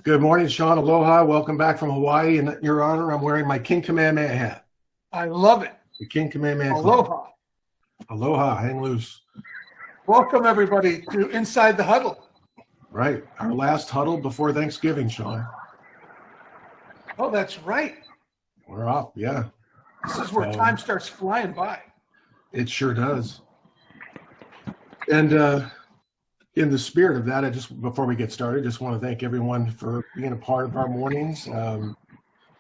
Good morning, Sean. Aloha. Welcome back from Hawaii. In your honor, I'm wearing my King Kamehameha hat. I love it. The King Kamehameha. Aloha. Club. Aloha. Hang loose. Welcome, everybody, to Inside the Huddle. Right. Our last huddle before Thanksgiving, Sean. Oh, that's right. We're off. Yeah. This is where time starts flying by. It sure does. And in the spirit of that, before we get started, just want to thank everyone for being a part of our mornings.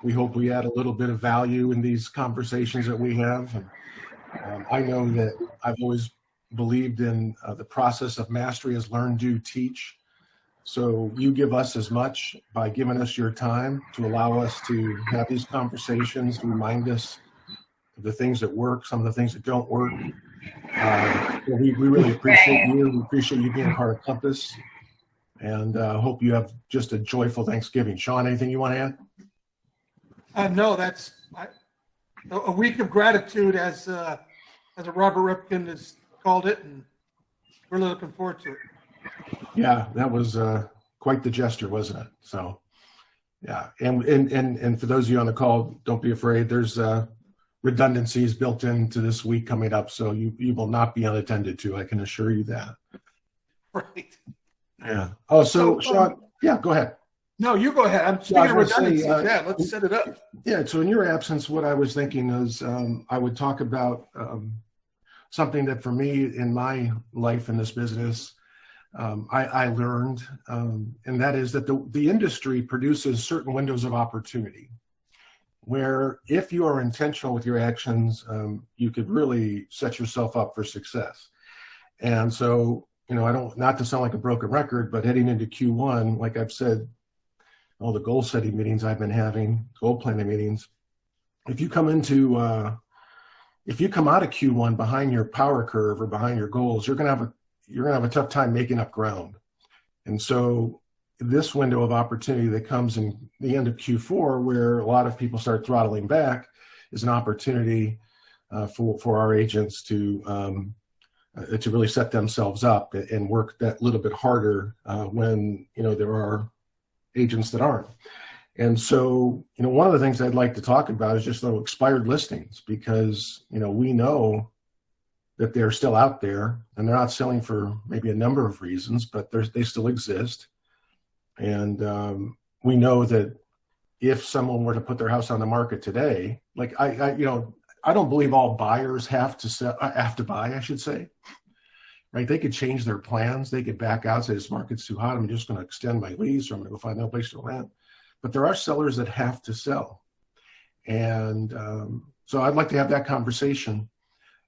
We hope we add a little bit of value in these conversations that we have. And, I know that I've always believed in the process of mastery as learn, do, teach. So you give us as much by giving us your time to allow us to have these conversations, to remind us of the things that work, some of the things that don't work. We really appreciate you. We appreciate you being a part of Compass, and hope you have just a joyful Thanksgiving. Sean, anything you want to add? No, that's a week of gratitude, as Robert Ripken has called it, and we're really looking forward to it. Yeah, that was quite the gesture, wasn't it? So, yeah, and for those of you on the call, don't be afraid. There's redundancies built into this week coming up, so you will not be unattended to. I can assure you that. Right. Yeah. Oh, so Sean, yeah, go ahead. No, you go ahead. I'm speaking of redundancies. Let's set it up. Yeah. So in your absence, what I was thinking is I would talk about something that for me in my life in this business, I learned, and that is that the industry produces certain windows of opportunity where if you are intentional with your actions, you could really set yourself up for success. And so, not to sound like a broken record, but heading into Q1, like I've said, all the goal setting meetings I've been having, goal planning meetings, if you come out of Q1 behind your power curve or behind your goals, you're going to have a tough time making up ground. And so this window of opportunity that comes in the end of Q4, where a lot of people start throttling back, is an opportunity for our agents to really set themselves up and work that little bit harder when there are agents that aren't. And so one of the things I'd like to talk about is just the expired listings, because we know that they're still out there and they're not selling for maybe a number of reasons, but they still exist. And we know that if someone were to put their house on the market today, like I don't believe all buyers have to buy, I should say. Right? They could change their plans. They could back out, say this market's too hot. I'm just going to extend my lease, or I'm going to go find another place to rent. But there are sellers that have to sell, and so I'd like to have that conversation,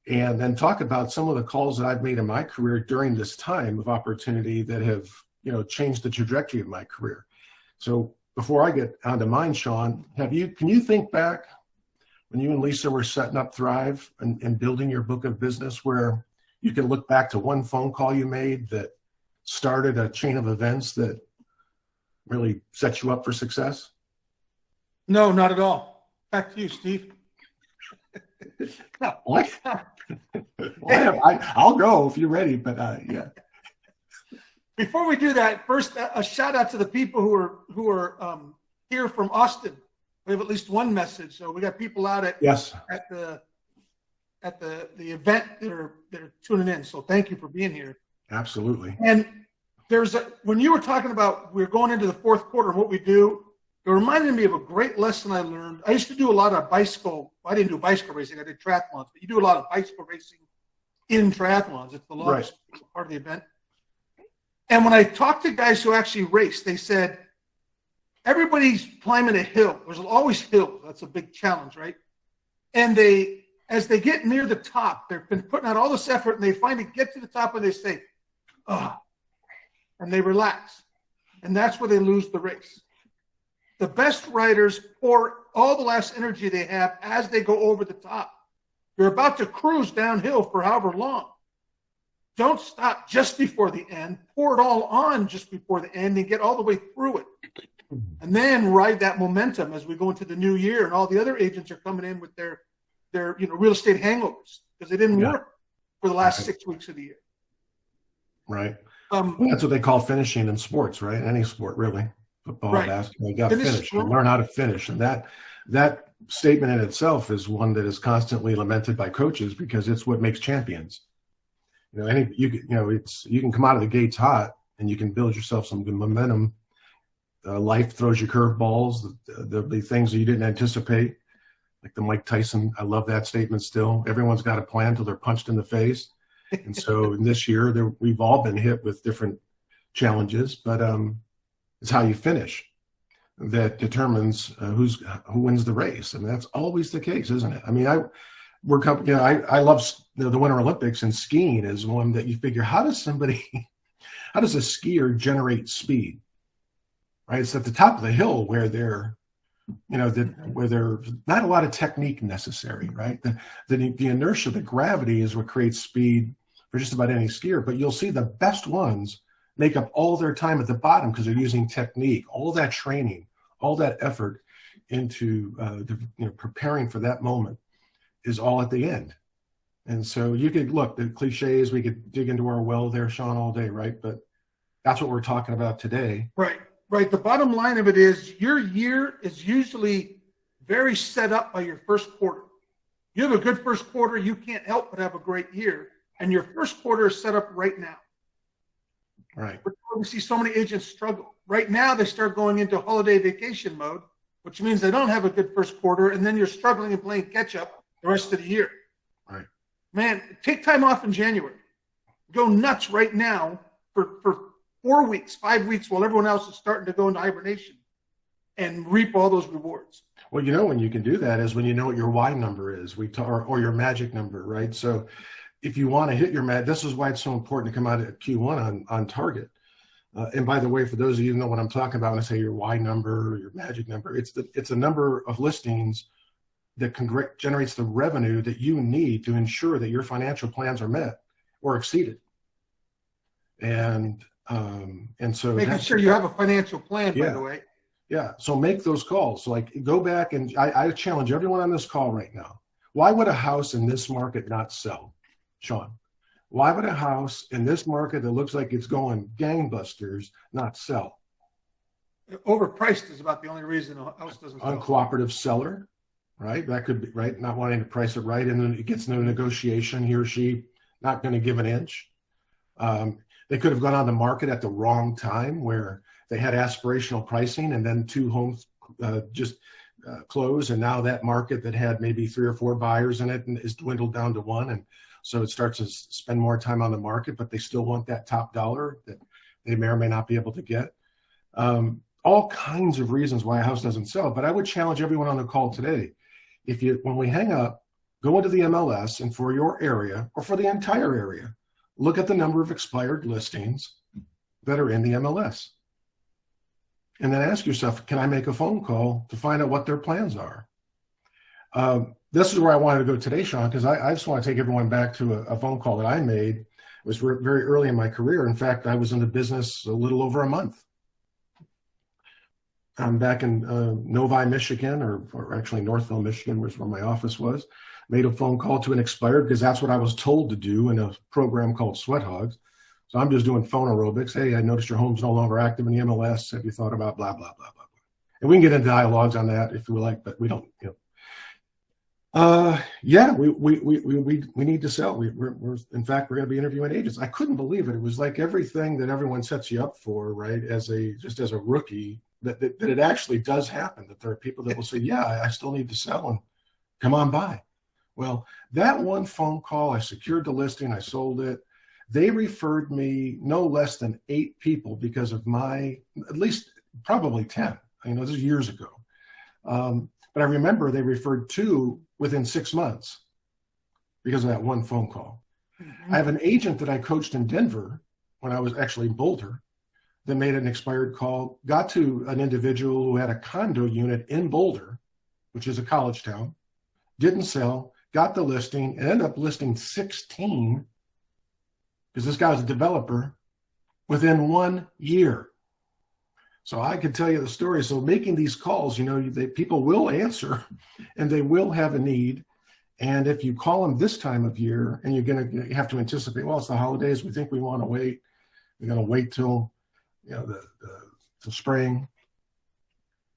and then talk about some of the calls that I've made in my career during this time of opportunity that have changed the trajectory of my career. So before I get onto mine, Sean, can you think back when you and Lisa were setting up Thrive and building your book of business, where you can look back to one phone call you made that started a chain of events that really set you up for success? No, not at all. Back to you, Steve. What? I'll go if you're ready, but yeah. Before we do that, first a shout out to the people who are here from Austin. We have at least one message. So we got people out at the event that are tuning in. So thank you for being here. Absolutely. And when you were talking about we're going into the fourth quarter and what we do, it reminded me of a great lesson I learned. I used to do a lot of bicycle. I didn't do bicycle racing. I did triathlons. But you do a lot of bicycle racing in triathlons. It's the largest part of the event. And when I talked to guys who actually race, they said, everybody's climbing a hill. There's always hills. That's a big challenge, right? And as they get near the top, they've been putting out all this effort, and they finally get to the top, and they say, "Oh," and they relax. And that's where they lose the race. The best riders pour all the last energy they have as they go over the top. You're about to cruise downhill for however long. Don't stop just before the end. Pour it all on just before the end and get all the way through it. And then ride that momentum as we go into the new year, and all the other agents are coming in with their real estate hangovers because they didn't work for the last 6 weeks of the year. Right. That's what they call finishing in sports, right? Any sport, really. football, Right. basketball. You got to finish. You learn how to finish, and that statement in itself is one that is constantly lamented by coaches because it's what makes champions. You know, you can come out of the gates hot and you can build yourself some good momentum. Life throws you curveballs. There'll be things that you didn't anticipate, like the Mike Tyson. I love that statement still. Everyone's got a plan till they're punched in the face. And so in this year, we've all been hit with different challenges, but it's how you finish that determines who wins the race. And that's always the case, isn't it? I mean, I love the Winter Olympics, and skiing is one that you figure, how does a skier generate speed? Right? It's at the top of the hill where there's not a lot of technique necessary, right? The inertia, the gravity is what creates speed for just about any skier, but you'll see the best ones make up all their time at the bottom because they're using technique, all that training, all that effort into preparing for that moment is all at the end. And so you could look, the cliches, we could dig into our well there, Sean, all day, right? But that's what we're talking about today. Right. The bottom line of it is your year is usually very set up by your first quarter. You have a good first quarter, you can't help but have a great year. And your first quarter is set up right now. Right. We see so many agents struggle. Right now, they start going into holiday vacation mode, which means they don't have a good first quarter, and then you're struggling and playing catch up the rest of the year. Right. Man, take time off in January. Go nuts right now for 4 weeks, 5 weeks, while everyone else is starting to go into hibernation, and reap all those rewards. Well, when you can do that is when you know what your Y number is, or your magic number, right? So if you want to hit your this is why it's so important to come out at Q1 on target. And by the way, for those of you who know what I'm talking about, when I say your Y number or your magic number, it's a number of listings that generates the revenue that you need to ensure that your financial plans are met or exceeded. And so making sure you have a financial plan, by the way. Yeah. So make those calls. So like go back, and I challenge everyone on this call right now. Why would a house in this market not sell, Sean? Why would a house in this market that looks like it's going gangbusters not sell? Overpriced is about the only reason a house doesn't sell. Uncooperative seller, right? That could be right. Not wanting to price it right, and then it gets into a negotiation. He or she not going to give an inch. They could have gone on the market at the wrong time where they had aspirational pricing, and then 2 homes closed, and now that market that had maybe 3 or 4 buyers in it is dwindled down to 1, and so it starts to spend more time on the market, but they still want that top dollar that they may or may not be able to get. All kinds of reasons why a house doesn't sell, but I would challenge everyone on the call today. When we hang up, go into the MLS, and for your area or for the entire area, look at the number of expired listings that are in the MLS. And then ask yourself, can I make a phone call to find out what their plans are? This is where I wanted to go today, Sean, because I just want to take everyone back to a phone call that I made. It was very early in my career. In fact, I was in the business a little over a month. I'm back in Novi, Michigan, or actually Northville, Michigan, was where my office was. Made a phone call to an expired, because that's what I was told to do in a program called Sweat Hogs. So I'm just doing phone aerobics. Hey, I noticed your home's no longer active in the MLS. Have you thought about blah, blah, blah, blah, blah. And we can get into dialogues on that if you would like, but we don't, we need to sell. We're in fact, we're going to be interviewing agents. I couldn't believe it. It was like everything that everyone sets you up for, right? As a rookie, that it actually does happen, that there are people that will say, yeah, I still need to sell, and come on by. Well, that one phone call, I secured the listing, I sold it. They referred me no less than 8 people because of at least probably 10. This is years ago. But I remember they referred 2 within 6 months because of that one phone call. Mm-hmm. I have an agent that I coached in Denver when I was actually in Boulder that made an expired call, got to an individual who had a condo unit in Boulder, which is a college town, didn't sell, got the listing, and ended up listing 16 because this guy was a developer within 1 year. So I could tell you the story. So making these calls, people will answer and they will have a need. And if you call them this time of year and you have to anticipate, well, it's the holidays. We think we want to wait. We're going to wait till, the spring.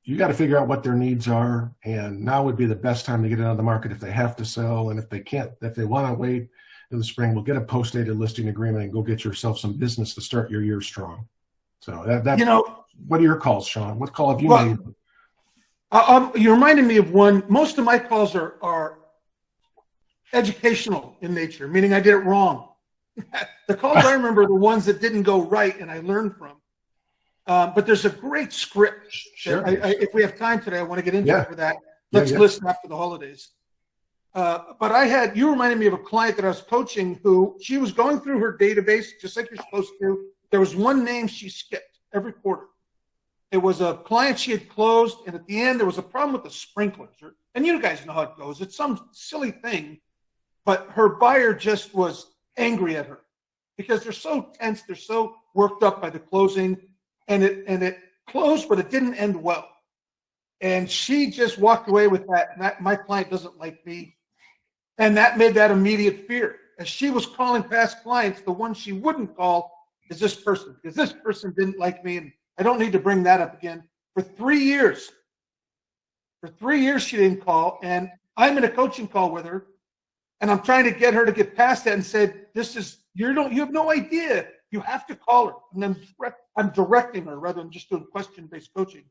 you got to figure out what their needs are, and now would be the best time to get it on the market if they have to sell, and if they can't, if they want to wait in the spring, we'll get a post-dated listing agreement and go get yourself some business to start your year strong. So that what are your calls, Sean? What call have you made? You reminded me of one. Most of my calls are educational in nature, meaning I did it wrong. The calls I remember are the ones that didn't go right and I learned from. But there's a great script. Sure. If we have time today, I want to get into it for that. Let's listen after the holidays. But you reminded me of a client that I was coaching who she was going through her database, just like you're supposed to. There was one name she skipped every quarter. It was a client she had closed, and at the end, there was a problem with the sprinklers. And you guys know how it goes. It's some silly thing, but her buyer just was angry at her because they're so tense, they're so worked up by the closing, and it closed, but it didn't end well. And she just walked away with that my client doesn't like me. And that made that immediate fear. As she was calling past clients, the one she wouldn't call is this person, because this person didn't like me, and I don't need to bring that up again. For 3 years, she didn't call, and I'm in a coaching call with her, and I'm trying to get her to get past that and said, you have no idea. You have to call her. And then I'm directing her rather than just doing question-based coaching.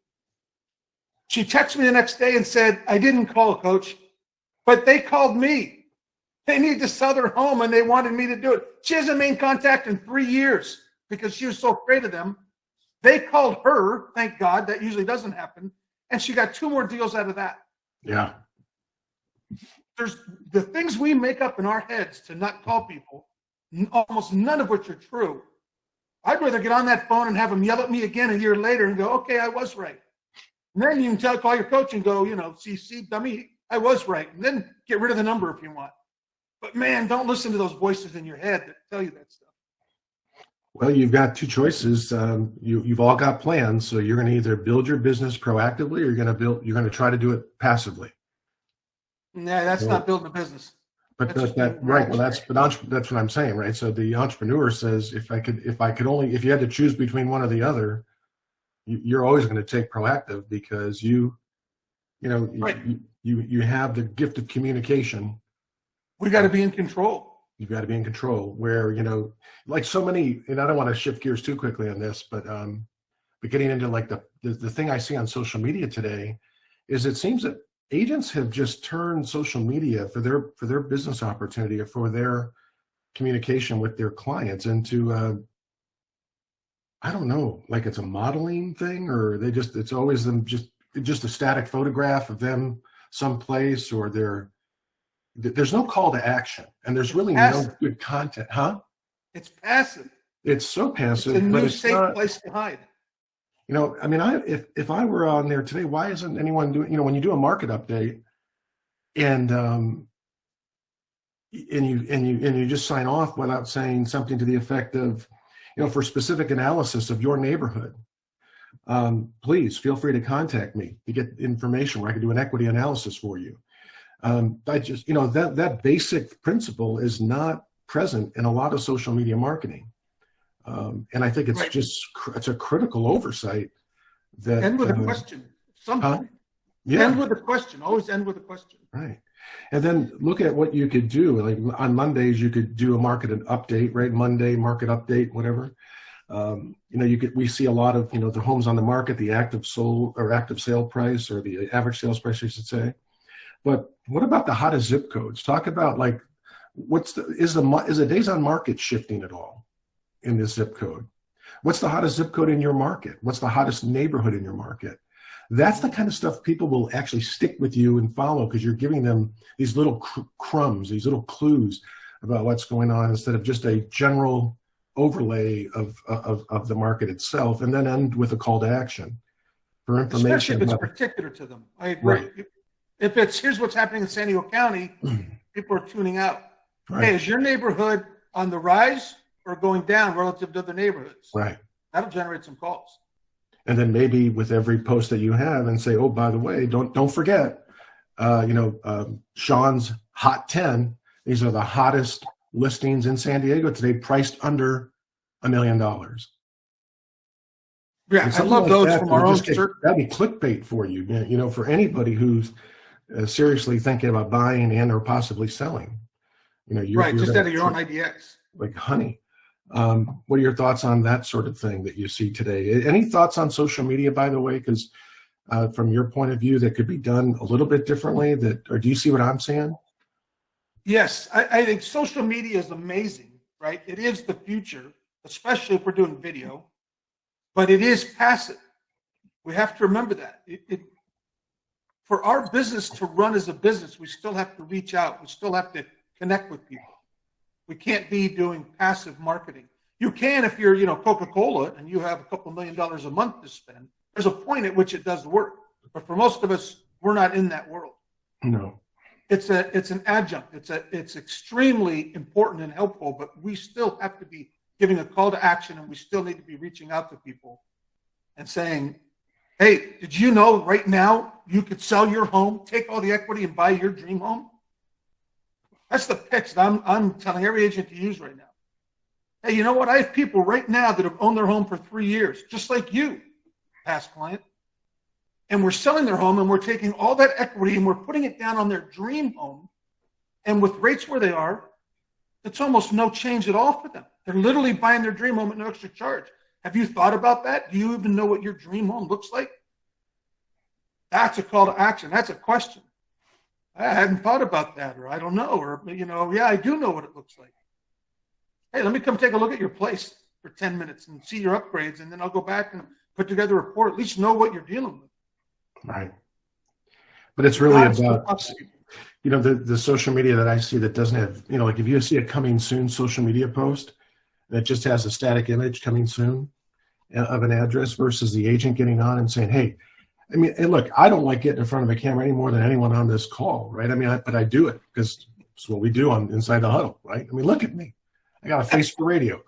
She texted me the next day and said, I didn't call, coach, but they called me. They needed to sell their home, and they wanted me to do it. She hasn't made contact in 3 years because she was so afraid of them. They called her, thank God. That usually doesn't happen. And she got 2 more deals out of that. Yeah. There's the things we make up in our heads to not call people, almost none of which are true. I'd rather get on that phone and have them yell at me again a year later and go, okay, I was right. And then you can call your coach and go, see, dummy, I was right. And then get rid of the number if you want. But man, don't listen to those voices in your head that tell you that stuff. Well, you've got 2 choices. You've all got plans, so you're going to either build your business proactively, or you're going to try to do it passively. Yeah, that's not building a business. But right. Well, that's what I'm saying, right? So the entrepreneur says, if you had to choose between one or the other, you're always going to take proactive because you have the gift of communication. We got to be in control. You've got to be in control. Where like so many, and I don't want to shift gears too quickly on this, but getting into like the thing I see on social media today is it seems that agents have just turned social media for their business opportunity or for their communication with their clients into I don't know, like it's a modeling thing, or it's always them just a static photograph of them someplace, or there's no call to action, and there's really no good content, huh? It's passive. It's so passive. It's a new safe place to hide. I mean, if I were on there today, why isn't anyone doing? When you do a market update, and you just sign off without saying something to the effect of, for specific analysis of your neighborhood, please feel free to contact me to get information where I can do an equity analysis for you. I just, that basic principle is not present in a lot of social media marketing. And I think it's it's a critical oversight. That end with a question. End with a question. Always end with a question. Right. And then look at what you could do. Like on Mondays, you could do a market update, right? Monday market update, whatever. We see a lot of, the homes on the market, the active sale price, or the average sales price, I should say. But what about the hottest zip codes? Talk about like, is the days on market shifting at all in this zip code? What's the hottest zip code in your market? What's the hottest neighborhood in your market? That's the kind of stuff people will actually stick with you and follow, because you're giving them these little crumbs, these little clues about what's going on, instead of just a general overlay of the market itself, and then end with a call to action for information. Especially if it's particular to them. I agree. Right. If it's, here's what's happening in San Diego County, people are tuning out. Right. Hey, is your neighborhood on the rise or going down relative to other neighborhoods? Right. That'll generate some calls. And then maybe with every post that you have, and say, oh, by the way, don't forget, Sean's Hot 10. These are the hottest listings in San Diego today, priced under $1 million. Yeah, I love those from our own circle. That'd be clickbait for you, for anybody who's seriously thinking about buying and or possibly selling. Right, just out of your own IDX. Like honey. What are your thoughts on that sort of thing that you see today? Any thoughts on social media, by the way? Because from your point of view, that could be done a little bit differently. Or do you see what I'm saying? Yes, I think social media is amazing, right? It is the future, especially if we're doing video, but it is passive. We have to remember that. For our business to run as a business, we still have to reach out. We still have to connect with people. We can't be doing passive marketing. You can if you're, Coca-Cola and you have a couple $1 million a month to spend. There's a point at which it does work. But for most of us, we're not in that world. No. It's an adjunct. It's extremely important and helpful, but we still have to be giving a call to action, and we still need to be reaching out to people and saying, hey, did you know right now you could sell your home, take all the equity and buy your dream home? That's the pitch that I'm telling every agent to use right now. Hey, you know what? I have people right now that have owned their home for 3 years, just like you, past client. And we're selling their home and we're taking all that equity and we're putting it down on their dream home. And with rates where they are, it's almost no change at all for them. They're literally buying their dream home at no extra charge. Have you thought about that? Do you even know what your dream home looks like? That's a call to action. That's a question. I hadn't thought about that, or I don't know, or, yeah, I do know what it looks like. Hey, let me come take a look at your place for 10 minutes and see your upgrades, and then I'll go back and put together a report, at least know what you're dealing with. Right. But it's really about, the social media that I see that doesn't have, like if you see a coming soon social media post that just has a static image coming soon of an address versus the agent getting on and saying, hey, and look, I don't like getting in front of a camera any more than anyone on this call, right? but I do it because it's what we do on Inside the Huddle, right? Look at me. I got a face for radio.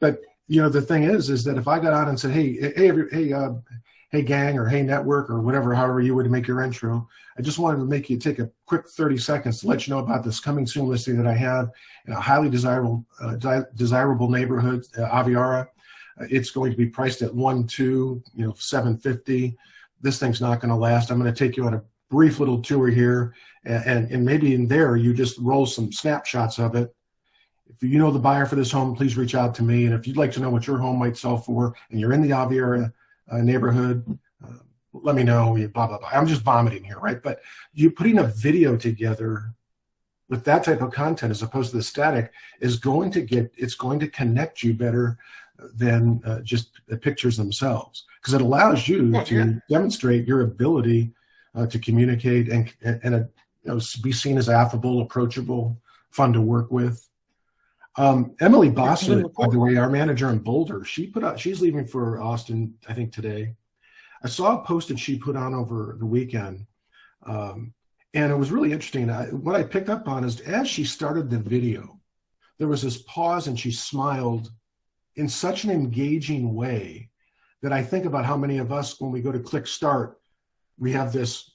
But, the thing is that if I got on and said, hey, gang, or hey, network, or whatever, however you would make your intro, I just wanted to make you take a quick 30 seconds to let you know about this coming soon listing that I have in a highly desirable neighborhood, Aviara. It's going to be priced at 1.2, $750. This thing's not going to last. I'm going to take you on a brief little tour here, and maybe in there you just roll some snapshots of it. If you know the buyer for this home, please reach out to me. And if you'd like to know what your home might sell for, and you're in the Aviara neighborhood, let me know. Blah blah blah. I'm just vomiting here, right? But you putting a video together with that type of content as opposed to the static is going to connect you better than just the pictures themselves, because it allows you to demonstrate your ability to communicate and be seen as affable, approachable, fun to work with. Emily Boswick, by the way, our manager in Boulder, she's leaving for Austin, I think today. I saw a post that she put on over the weekend, and it was really interesting. What I picked up on is as she started the video, there was this pause and she smiled in such an engaging way that I think about how many of us, when we go to click start, we have this,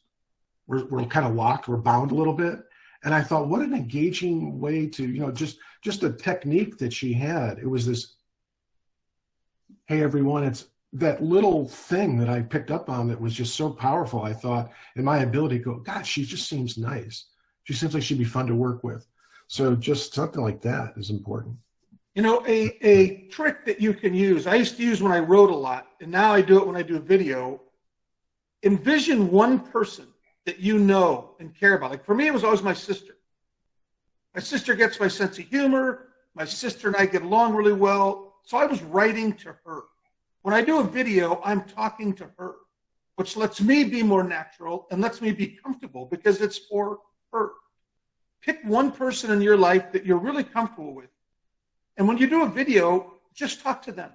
we're kind of locked, we're bound a little bit. And I thought, what an engaging way to, just a technique that she had. It was this, hey, everyone, it's that little thing that I picked up on that was just so powerful. I thought, in my ability to go, God, she just seems nice. She seems like she'd be fun to work with. So just something like that is important. A trick that you can use, I used to use when I wrote a lot, and now I do it when I do video. Envision one person that you know and care about. Like for me, it was always my sister. My sister gets my sense of humor. My sister and I get along really well. So I was writing to her. When I do a video, I'm talking to her, which lets me be more natural and lets me be comfortable because it's for her. Pick one person in your life that you're really comfortable with. And when you do a video, just talk to them.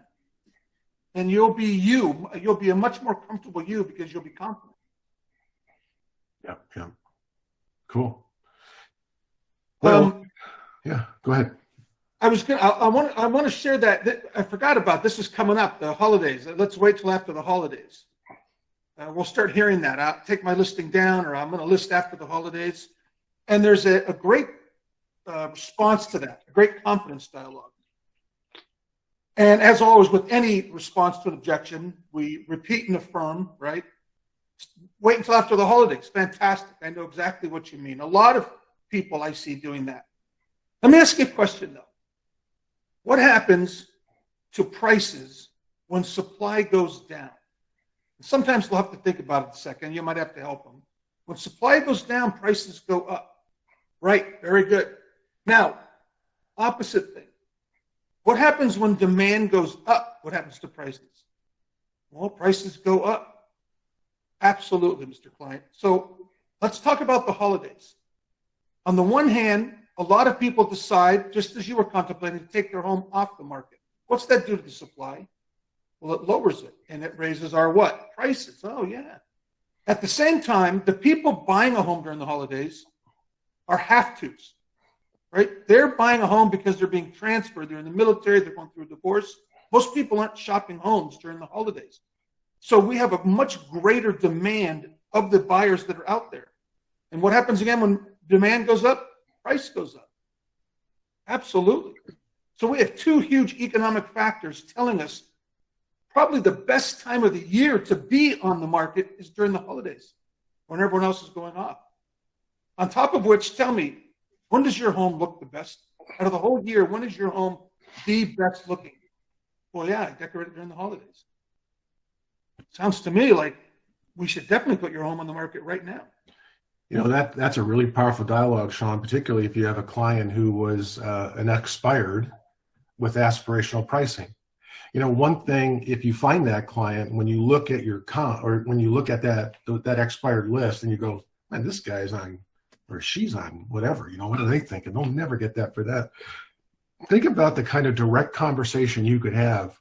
And you'll be you. You'll be a much more comfortable you because you'll be confident. Yeah. Cool. Well, yeah, go ahead. I want to share that. I forgot about this is coming up, the holidays. Let's wait till after the holidays. We'll start hearing that. I'll take my listing down, or I'm going to list after the holidays. And there's a great response to that, a great confidence dialogue. And as always, with any response to an objection, we repeat and affirm, right? Wait until after the holidays. Fantastic. I know exactly what you mean. A lot of people I see doing that. Let me ask you a question, though. What happens to prices when supply goes down? Sometimes we'll have to think about it a second. You might have to help them. When supply goes down, prices go up. Right. Very good. Now, opposite thing. What happens when demand goes up? What happens to prices? Well, prices go up. Absolutely, Mr. Client. So let's talk about the holidays. On the one hand, a lot of people decide, just as you were contemplating, to take their home off the market. What's that do to the supply? Well, it lowers it, and it raises our what? Prices. Oh, yeah. At the same time, the people buying a home during the holidays are have-tos, right? They're buying a home because they're being transferred. They're in the military. They're going through a divorce. Most people aren't shopping homes during the holidays. So we have a much greater demand of the buyers that are out there. And what happens again when demand goes up? Price goes up. Absolutely. So we have two huge economic factors telling us probably the best time of the year to be on the market is during the holidays when everyone else is going off. On top of which, tell me, when does your home look the best? Out of the whole year, when is your home the best looking? Well, yeah, I decorate it during the holidays. Sounds to me like we should definitely put your home on the market right now. You know, that's a really powerful dialogue, Sean, particularly if you have a client who was an expired with aspirational pricing. You know, one thing, if you find that client, when you look at your or when you look at that expired list and you go, man, this guy's on, or she's on, whatever, you know, what are they thinking? They'll never get that for that. Think about the kind of direct conversation you could have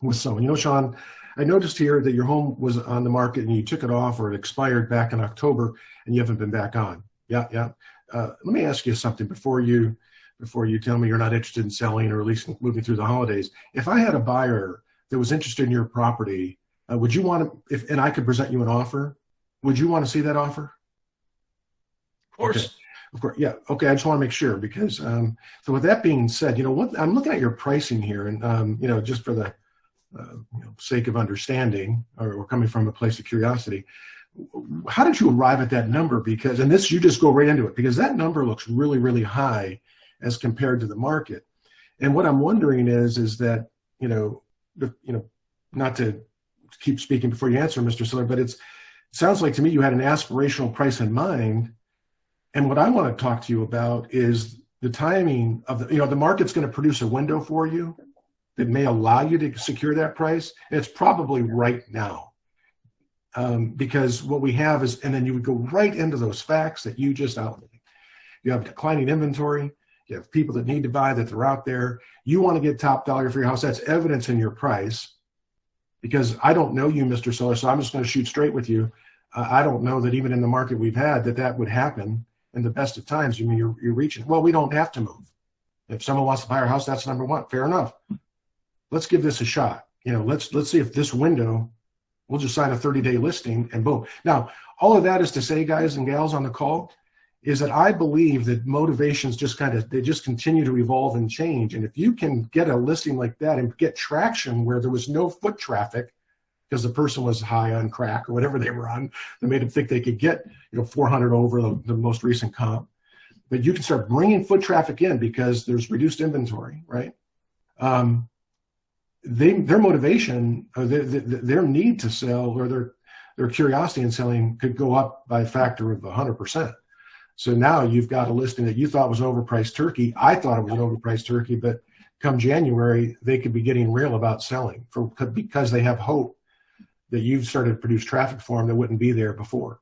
with someone. You know, Sean, I noticed here that your home was on the market and you took it off or it expired back in October and you haven't been back on. Yeah. Let me ask you something before you tell me you're not interested in selling or at least moving through the holidays. If I had a buyer that was interested in your property, would you want to, and I could present you an offer, would you want to see that offer? Of course. Okay. Of course. Yeah. Okay. I just want to make sure because, so with that being said, you know, what I'm looking at your pricing here and, you know, just for the sake of understanding or coming from a place of curiosity, how did you arrive at that number? Because, and this, you just go right into it because that number looks really, really high as compared to the market. And what I'm wondering is that, not to keep speaking before you answer, Mr. Siller, but it sounds like to me you had an aspirational price in mind. And what I want to talk to you about is the timing of the market's going to produce a window for you that may allow you to secure that price. And it's probably right now. Because what we have is, and then you would go right into those facts that you just outlined. You have declining inventory. You have people that need to buy that they're out there. You want to get top dollar for your house. That's evidence in your price. Because I don't know you, Mr. Seller, so I'm just going to shoot straight with you. I don't know that even in the market we've had that would happen in the best of times. You mean you're reaching? Well, we don't have to move. If someone wants to buy our house, that's number one. Fair enough. Let's give this a shot. Let's see if this window. We'll just sign a 30-day listing and boom. Now, all of that is to say, guys and gals on the call, is that I believe that motivations they just continue to evolve and change. And if you can get a listing like that and get traction where there was no foot traffic because the person was high on crack or whatever they were on, that made them think they could get 400 over the most recent comp. But you can start bringing foot traffic in because there's reduced inventory, right? Their motivation, their need to sell, or their curiosity in selling could go up by a factor of 100%. So now you've got a listing that you thought was overpriced turkey. I thought it was an overpriced turkey, but come January, they could be getting real about selling because they have hope that you've started to produce traffic for them that wouldn't be there before.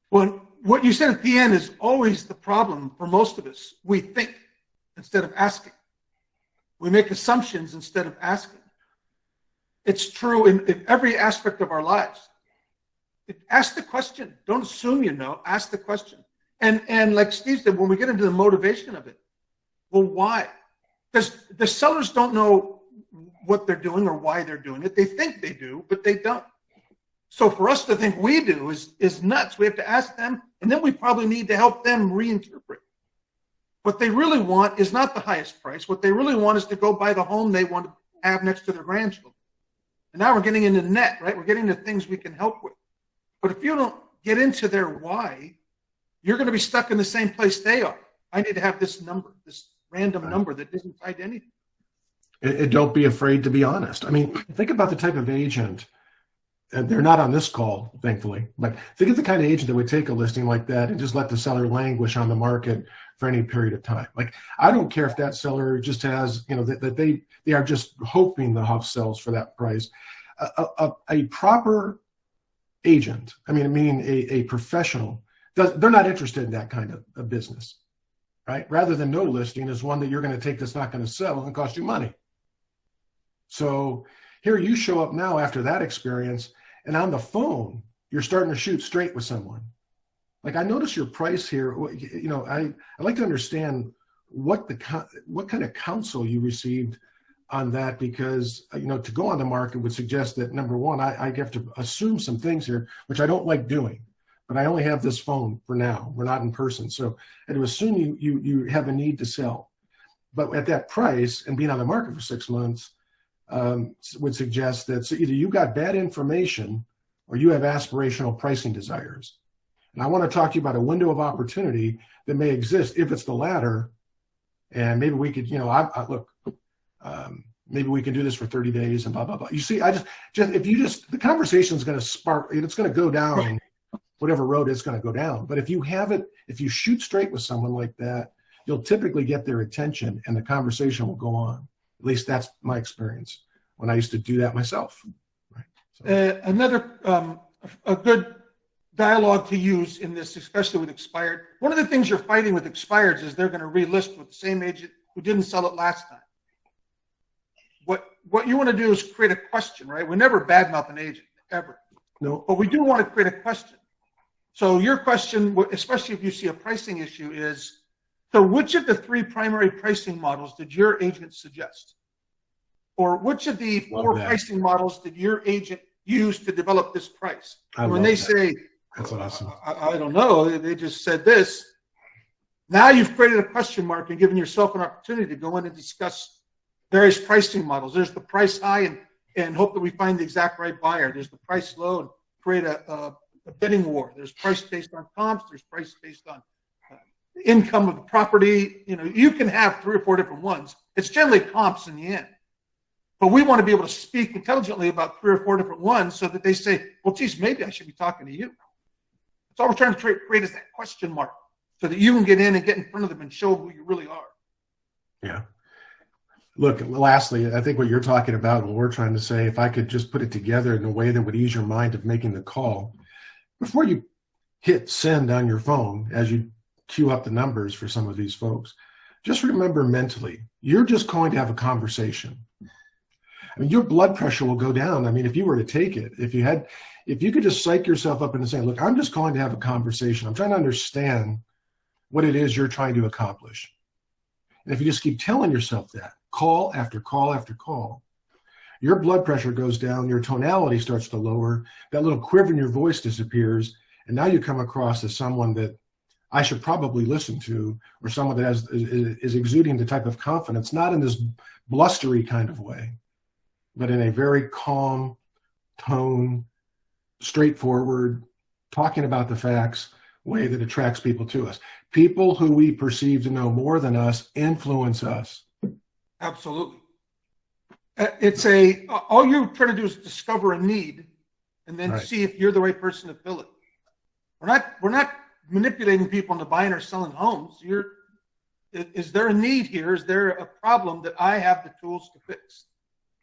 Well, what you said at the end is always the problem for most of us. We think instead of asking. We make assumptions instead of asking. It's true in every aspect of our lives. Ask the question. Don't assume you know. Ask the question. And like Steve said, when we get into the motivation of it, well, why? Because the sellers don't know what they're doing or why they're doing it. They think they do, but they don't. So for us to think we do is nuts. We have to ask them, and then we probably need to help them reinterpret. what they really want is not the highest price. What they really want is to go buy the home they want to have next to their grandchildren. And now we're getting into net, right? We're getting to things we can help with. But if you don't get into their why, you're going to be stuck in the same place they are. I need to have this number, this random number that isn't tied to anything. And don't be afraid to be honest. I mean, think about the type of agent, and they're not on this call, thankfully, but think of the kind of agent that would take a listing like that and just let the seller languish on the market for any period of time. Like, I don't care if that seller just has, that they are just hoping the house sells for that price. A proper agent, meaning a professional, they're not interested in that kind of business, right? Rather than no listing is one that you're going to take that's not going to sell and cost you money. So here you show up now after that experience, and on the phone, you're starting to shoot straight with someone. Like, I notice your price here. I'd like to understand what kind of counsel you received on that, because, to go on the market would suggest that, number one, I have to assume some things here, which I don't like doing, but I only have this phone for now. We're not in person. So I had to assume you have a need to sell. But at that price and being on the market for 6 months, would suggest that either you got bad information or you have aspirational pricing desires. And I want to talk to you about a window of opportunity that may exist if it's the latter. And maybe we could, maybe we can do this for 30 days and blah, blah, blah. You see, the conversation is going to spark, it's going to go down, whatever road it's going to go down. But if you shoot straight with someone like that, you'll typically get their attention and the conversation will go on. At least that's my experience when I used to do that myself. Right. So. Another a good dialogue to use in this, especially with expired. One of the things you're fighting with expireds is they're going to relist with the same agent who didn't sell it last time. What you want to do is create a question, right? We never badmouth an agent, ever. No. But we do want to create a question. So your question, especially if you see a pricing issue, is, so which of the 3 primary pricing models did your agent suggest? Or which of the 4 pricing models did your agent use to develop this price? When they say, that's awesome. I don't know, they just said this. Now you've created a question mark and given yourself an opportunity to go in and discuss various pricing models. There's the price high and hope that we find the exact right buyer. There's the price low and create a bidding war. There's price based on comps. There's price based on income of the property. You can have 3 or 4 different ones. It's generally comps in the end. But we want to be able to speak intelligently about 3 or 4 different ones so that they say, well, geez, maybe I should be talking to you. That's all we're trying to create is that question mark so that you can get in and get in front of them and show who you really are. Yeah. Look, lastly, I think what you're talking about, what we're trying to say, if I could just put it together in a way that would ease your mind of making the call, before you hit send on your phone, as you queue up the numbers for some of these folks, just remember mentally, you're just going to have a conversation. Your blood pressure will go down. If you were to take it, if you could just psych yourself up into saying, look, I'm just going to have a conversation. I'm trying to understand what it is you're trying to accomplish. And if you just keep telling yourself that, call after call after call, your blood pressure goes down, your tonality starts to lower, that little quiver in your voice disappears, and now you come across as someone that I should probably listen to, or someone that is exuding the type of confidence, not in this blustery kind of way, but in a very calm tone, straightforward, talking about the facts way that attracts people to us. People who we perceive to know more than us influence us. Absolutely. All you're trying to do is discover a need and then see if you're the right person to fill it. We're not manipulating people into buying or selling homes. Is there a need here? Is there a problem that I have the tools to fix?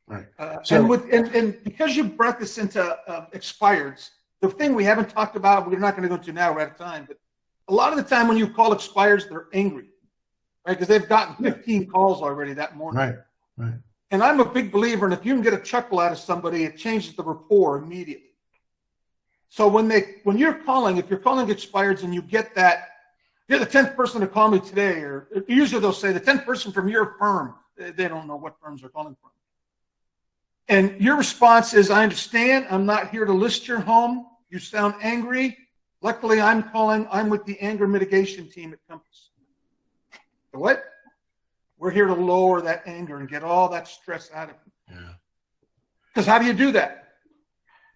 Right. And because you brought this into expireds, the thing we haven't talked about, we're not going to go into now, we're out of time, but a lot of the time when you call expireds, they're angry, right? Because they've gotten 15 calls already that morning. Right. And I'm a big believer in if you can get a chuckle out of somebody, it changes the rapport immediately. So when you're calling, if you're calling expireds and you get that, you're the 10th person to call me today, or usually they'll say the 10th person from your firm. They don't know what firms they're calling from. And your response is, I understand, I'm not here to list your home. You sound angry. Luckily, I'm with the anger mitigation team at Compass. What? We're here to lower that anger and get all that stress out of them. Yeah. Because how do you do that?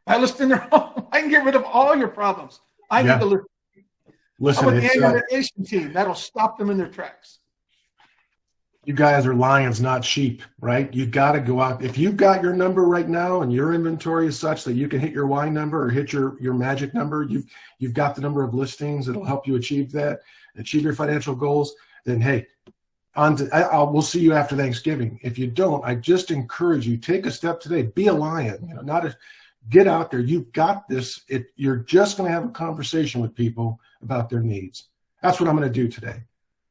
By listing their home. I can get rid of all your problems. I need to listen. Listen, How about the anger mitigation team? That'll stop them in their tracks. You guys are lions, not sheep, right? You got to go out. If you've got your number right now and your inventory is such that you can hit your Y number or hit your magic number, you've got the number of listings that'll help you achieve that, achieve your financial goals, then hey, we'll see you after Thanksgiving. If you don't, I just encourage you, take a step today, be a lion, get out there. You've got this. You're just going to have a conversation with people about their needs. That's what I'm going to do today.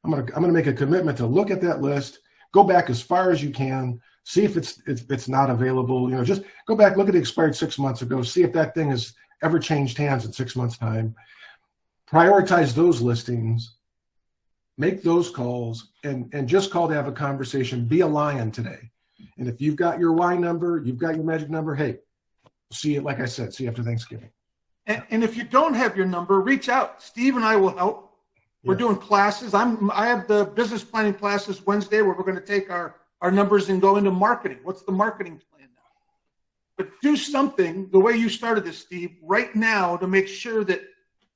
I'm going to make a commitment to look at that list, go back as far as you can, see if it's not available. Just go back, look at the expired 6 months ago, see if that thing has ever changed hands in 6 months' time. Prioritize those listings, make those calls, and just call to have a conversation. Be a lion today. And if you've got your Y number, you've got your magic number, hey, see it, like I said, see you after Thanksgiving. And if you don't have your number, reach out. Steve and I will help. We're doing classes. I have the business planning classes Wednesday where we're going to take our numbers and go into marketing. What's the marketing plan now? But do something the way you started this, Steve, right now to make sure that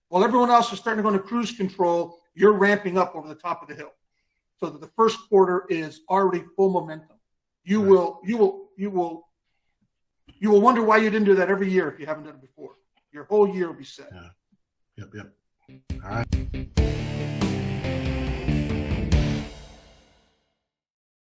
while everyone else is starting to go into cruise control, you're ramping up over the top of the hill so that the first quarter is already full momentum. You will wonder why you didn't do that every year if you haven't done it before. Your whole year will be set. Yeah. Yep. All right.